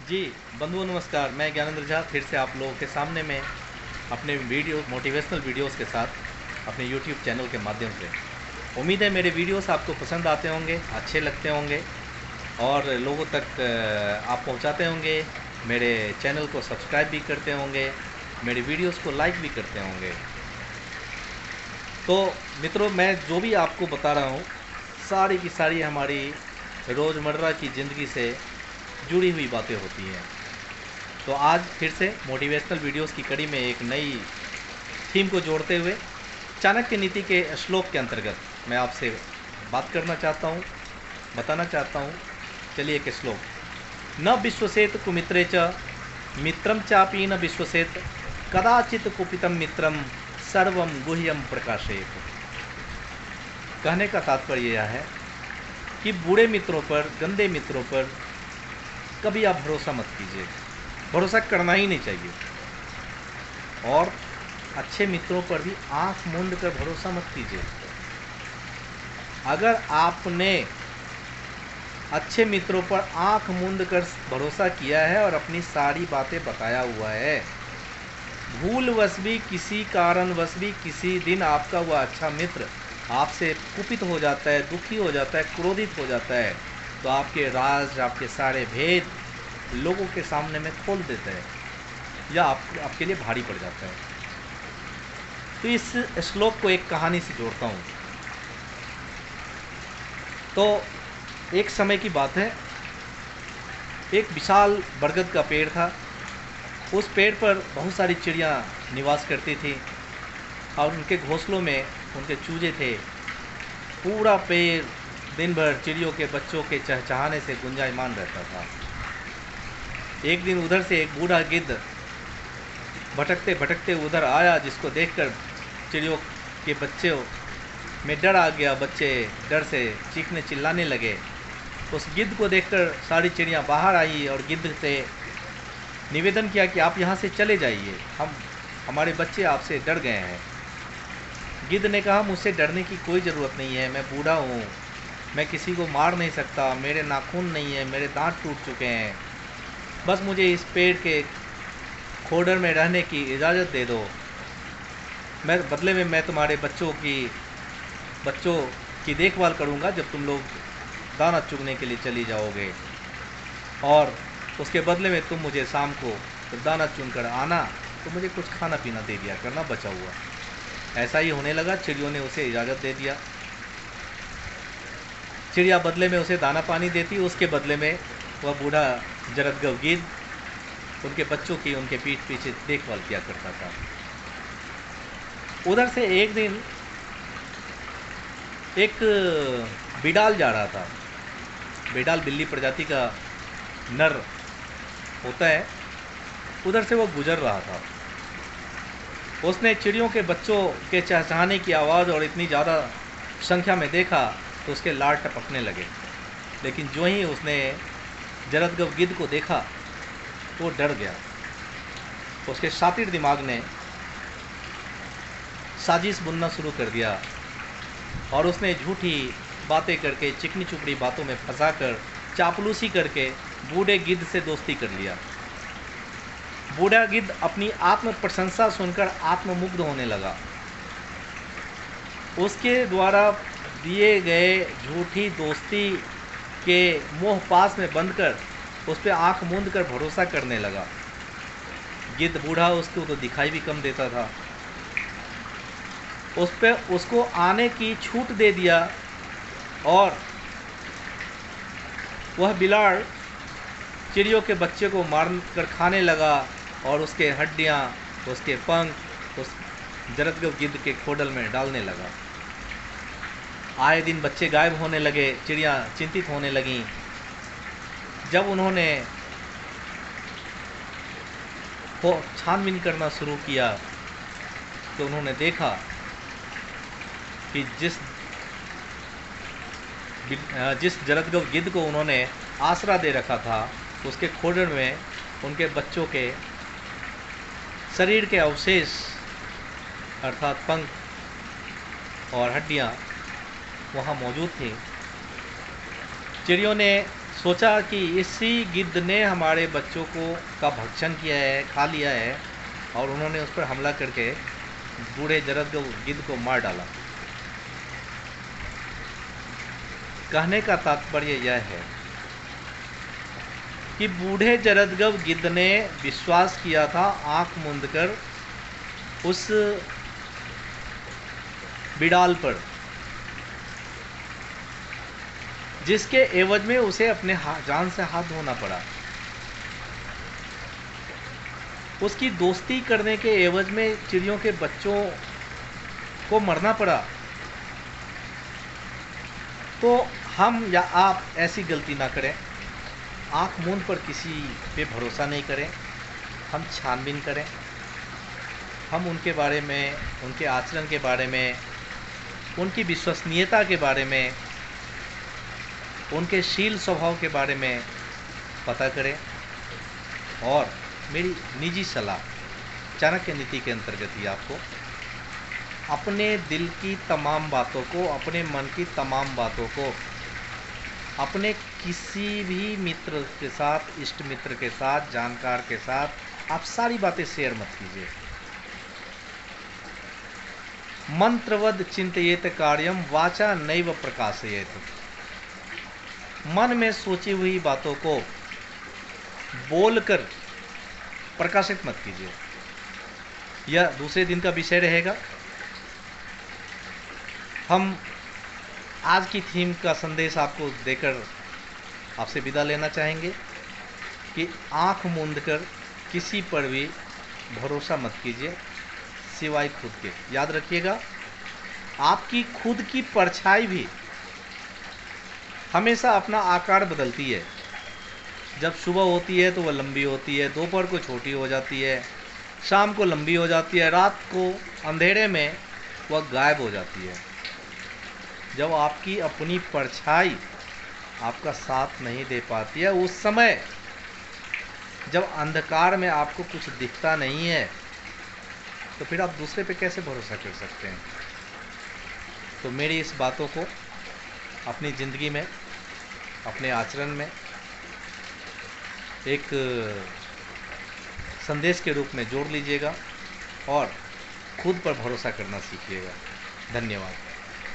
जी, बंधुओं नमस्कार। मैं ज्ञानेंद्र झा फिर से आप लोगों के सामने में अपने मोटिवेशनल वीडियोस के साथ अपने यूट्यूब चैनल के माध्यम से। उम्मीद है मेरे वीडियोस आपको पसंद आते होंगे, अच्छे लगते होंगे और लोगों तक आप पहुंचाते होंगे। मेरे चैनल को सब्सक्राइब भी करते होंगे, मेरे वीडियोस को लाइक भी करते होंगे। तो मित्रों, मैं जो भी आपको बता रहा हूँ सारी की सारी हमारी रोज़मर्रा की ज़िंदगी से जुड़ी हुई बातें होती हैं। तो आज फिर से मोटिवेशनल वीडियोस की कड़ी में एक नई थीम को जोड़ते हुए चाणक्य नीति के श्लोक के अंतर्गत मैं आपसे बात करना चाहता हूँ, बताना चाहता हूँ। चलिए एक श्लोक। न विश्वसेत कुमित्रे च मित्रम चापी न विश्वसेत कदाचित कुपितम मित्रम सर्वम गुह्यम प्रकाशेत। कहने का तात्पर्य यह है कि बुरे मित्रों पर, गंदे मित्रों पर कभी आप भरोसा मत कीजिए, भरोसा करना ही नहीं चाहिए। और अच्छे मित्रों पर भी आंख मूंद कर भरोसा मत कीजिए। अगर आपने अच्छे मित्रों पर आंख मूंद कर भरोसा किया है और अपनी सारी बातें बताया हुआ है, भूलवश भी, किसी कारणवश भी किसी दिन आपका वह अच्छा मित्र आपसे कुपित हो जाता है, दुखी हो जाता है, क्रोधित हो जाता है, तो आपके राज, आपके सारे भेद लोगों के सामने में खोल देता है या आपके लिए भारी पड़ जाता है। तो इस श्लोक को एक कहानी से जोड़ता हूँ। तो एक समय की बात है, एक विशाल बरगद का पेड़ था। उस पेड़ पर बहुत सारी चिड़ियाँ निवास करती थी और उनके घोंसलों में उनके चूजे थे। पूरा पेड़ दिन भर चिड़ियों के बच्चों के चहचहाने से गुंजायमान रहता था। एक दिन उधर से एक बूढ़ा गिद्ध भटकते भटकते उधर आया, जिसको देखकर चिड़ियों के बच्चों में डर आ गया। बच्चे डर से चीखने चिल्लाने लगे। उस गिद्ध को देखकर सारी चिड़ियाँ बाहर आई और गिद्ध से निवेदन किया कि आप यहाँ से चले जाइए, हमारे बच्चे आपसे डर गए हैं। गिद्ध ने कहा, मुझसे डरने की कोई ज़रूरत नहीं है, मैं बूढ़ा हूँ, मैं किसी को मार नहीं सकता, मेरे नाखून नहीं है, मेरे दांत टूट चुके हैं, बस मुझे इस पेड़ के खोडर में रहने की इजाज़त दे दो। मैं बदले में मैं तुम्हारे बच्चों की देखभाल करूँगा जब तुम लोग दाना चुगने के लिए चली जाओगे, और उसके बदले में तुम मुझे शाम को जब दाना चुन कर आना तो मुझे कुछ खाना पीना दे दिया करना, बचा हुआ। ऐसा ही होने लगा। चिड़ियों ने उसे इजाज़त दे दिया। चिड़िया बदले में उसे दाना पानी देती, उसके बदले में वह बूढ़ा जरदगव गिद्ध उनके बच्चों की उनके पीठ पीछे देखभाल किया करता था। उधर से एक दिन एक बिडाल जा रहा था। बिडाल बिल्ली प्रजाति का नर होता है। उधर से वो गुजर रहा था। उसने चिड़ियों के बच्चों के चहचहाने की आवाज़ और इतनी ज़्यादा संख्या में देखा तो उसके लार टपकने लगे। लेकिन जो ही उसने जरदगव गिद्ध को देखा तो वो डर गया। उसके शातिर दिमाग ने साजिश बुनना शुरू कर दिया और उसने झूठी बातें करके, चिकनी चुपड़ी बातों में फंसाकर, चापलूसी करके बूढ़े गिद्ध से दोस्ती कर लिया। बूढ़ा गिद्ध अपनी आत्म प्रशंसा सुनकर आत्ममुग्ध होने लगा। उसके द्वारा दिए गए झूठी दोस्ती के मोह पास में बंधकर उस पर आँख मूंद कर भरोसा करने लगा। गिद्ध बूढ़ा उसको तो दिखाई भी कम देता था। उसको आने की छूट दे दिया और वह बिलाड़ चिड़ियों के बच्चे को मार कर खाने लगा और उसके हड्डियाँ, उसके पंख उस जरदगव गिद्ध के खोडल में डालने लगा। आए दिन बच्चे गायब होने लगे। चिड़ियाँ चिंतित होने लगीं। जब उन्होंने छानबीन करना शुरू किया तो उन्होंने देखा कि जिस जरदगव गिद्ध को उन्होंने आसरा दे रखा था, उसके खोडर में उनके बच्चों के शरीर के अवशेष अर्थात पंख और हड्डियां वहां मौजूद थी। चिड़ियों ने सोचा कि इसी गिद्ध ने हमारे बच्चों को का भक्षण किया है, खा लिया है, और उन्होंने उस पर हमला करके बूढ़े जरदगव गिद्ध को मार डाला। कहने का तात्पर्य यह है कि बूढ़े जरदगव गिद्ध ने विश्वास किया था आंख मूंद कर उस बिडाल पर, जिसके एवज में उसे अपने जान से हाथ धोना पड़ा। उसकी दोस्ती करने के एवज में चिड़ियों के बच्चों को मरना पड़ा। तो हम या आप ऐसी गलती ना करें। आंख मूंद पर किसी पे भरोसा नहीं करें। हम छानबीन करें। हम उनके बारे में, उनके आचरण के बारे में, उनकी विश्वसनीयता के बारे में, उनके शील स्वभाव के बारे में पता करें। और मेरी निजी सलाह चाणक्य नीति के अंतर्गत ही आपको अपने दिल की तमाम बातों को, अपने मन की तमाम बातों को अपने किसी भी मित्र के साथ, इष्ट मित्र के साथ, जानकार के साथ आप सारी बातें शेयर मत कीजिए। मंत्रवद चिंतयेत कार्यम वाचा नैव प्रकाशयेत। मन में सोची हुई बातों को बोलकर प्रकाशित मत कीजिए। यह दूसरे दिन का विषय रहेगा। हम आज की थीम का संदेश आपको देकर आपसे विदा लेना चाहेंगे कि आंख मूंद कर किसी पर भी भरोसा मत कीजिए सिवाय खुद के। याद रखिएगा, आपकी खुद की परछाई भी हमेशा अपना आकार बदलती है। जब सुबह होती है तो वह लंबी होती है, दोपहर को छोटी हो जाती है, शाम को लंबी हो जाती है, रात को अंधेरे में वह गायब हो जाती है। जब आपकी अपनी परछाई आपका साथ नहीं दे पाती है, उस समय जब अंधकार में आपको कुछ दिखता नहीं है, तो फिर आप दूसरे पे कैसे भरोसा कर सकते हैं। तो मेरी इस बातों को अपनी ज़िंदगी में, अपने आचरण में एक संदेश के रूप में जोड़ लीजिएगा और खुद पर भरोसा करना सीखिएगा। धन्यवाद।